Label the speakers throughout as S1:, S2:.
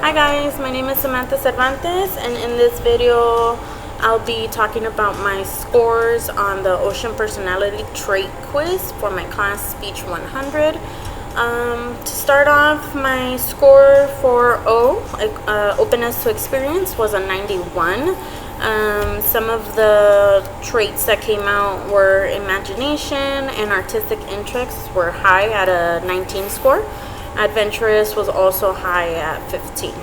S1: Hi guys, my name is Samantha Cervantes, and in this video I'll be talking about my scores on the Ocean Personality Trait Quiz for my class Speech 100. To start off, my score for openness to experience, was a 91. Some of the traits that came out were imagination and artistic interests were high at a 19 score. Adventurous was also high at 15.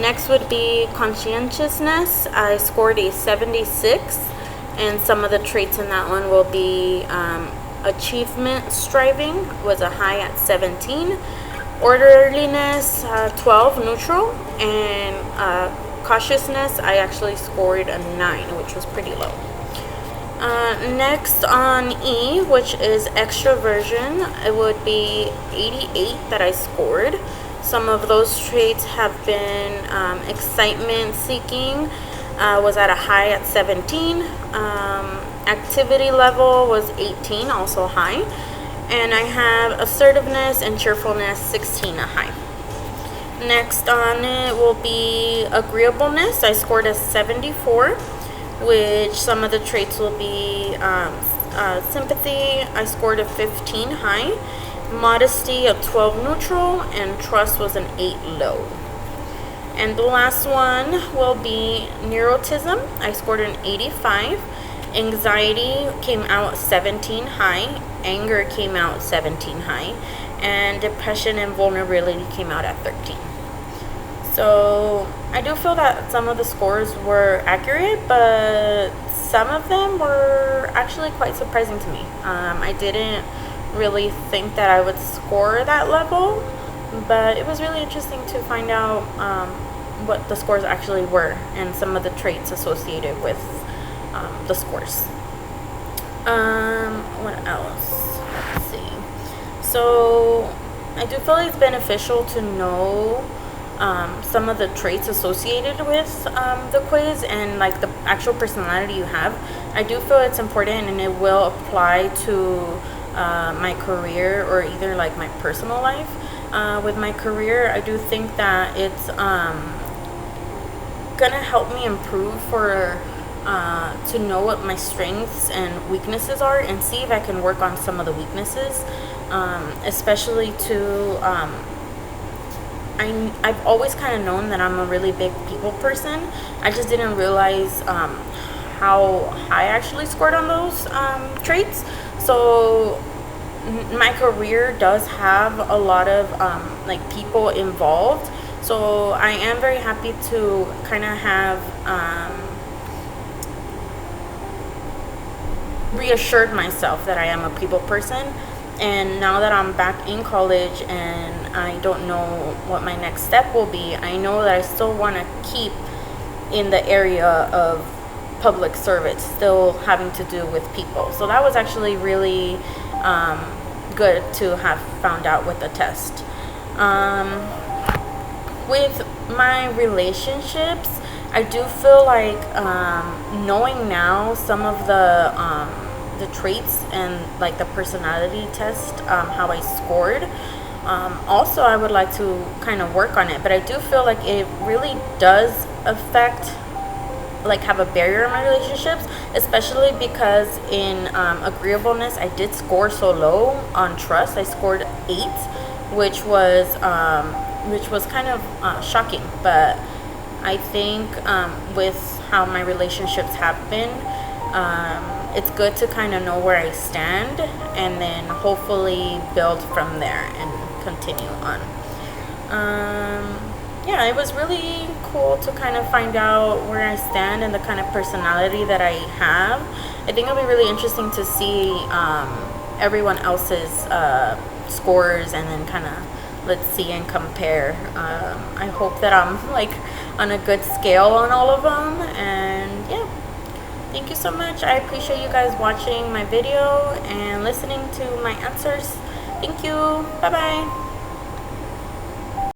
S1: Next would be conscientiousness. I scored a 76, and some of the traits in that one will be achievement striving was a high at 17. Orderliness, 12, neutral, and cautiousness, I actually scored a 9, which was pretty low. Next on E, which is extroversion, it would be 88 that I scored. Some of those traits have been excitement seeking, was at a high at 17. Activity level was 18, also high. And I have assertiveness and cheerfulness, 16, a high. Next on it will be agreeableness. I scored a 74, which some of the traits will be sympathy. I scored a 15, high. Modesty, a 12, neutral, and trust was an 8, low. And the last one will be neuroticism. I scored an 85. Anxiety came out 17, high. Anger came out 17, high. And depression and vulnerability came out at 13. So I do feel that some of the scores were accurate, but some of them were actually quite surprising to me. I didn't really think that I would score that level, but it was really interesting to find out what the scores actually were and some of the traits associated with the scores. What else? Let's see. So I do feel it's beneficial to know some of the traits associated with the quiz and like the actual personality you have. I do feel it's important, and it will apply to my career or either like my personal life. With my career, I do think that it's gonna help me improve to know what my strengths and weaknesses are and see if I can work on some of the weaknesses, especially to I've always kind of known that I'm a really big people person. I just didn't realize how high I actually scored on those traits. So my career does have a lot of like people involved. So I am very happy to kind of have reassured myself that I am a people person. And now that I'm back in college and I don't know what my next step will be, I know that I still want to keep in the area of public service, still having to do with people. So that was actually really good to have found out with the test. With my relationships, I do feel like knowing now some of the traits and like the personality test, how I scored. Also, I would like to kind of work on it, but I do feel like it really does affect, like have a barrier in my relationships, especially because in agreeableness I did score so low. On trust I scored 8, which was kind of shocking, but I think with how my relationships have been, it's good to kind of know where I stand and then hopefully build from there and continue on. Yeah, it was really cool to kind of find out where I stand and the kind of personality that I have. I think it'll be really interesting to see everyone else's scores and then kind of let's see and compare. I hope that I'm like on a good scale on all of them, and yeah. Thank you so much. I appreciate you guys watching my video and listening to my answers. Thank you. Bye-bye.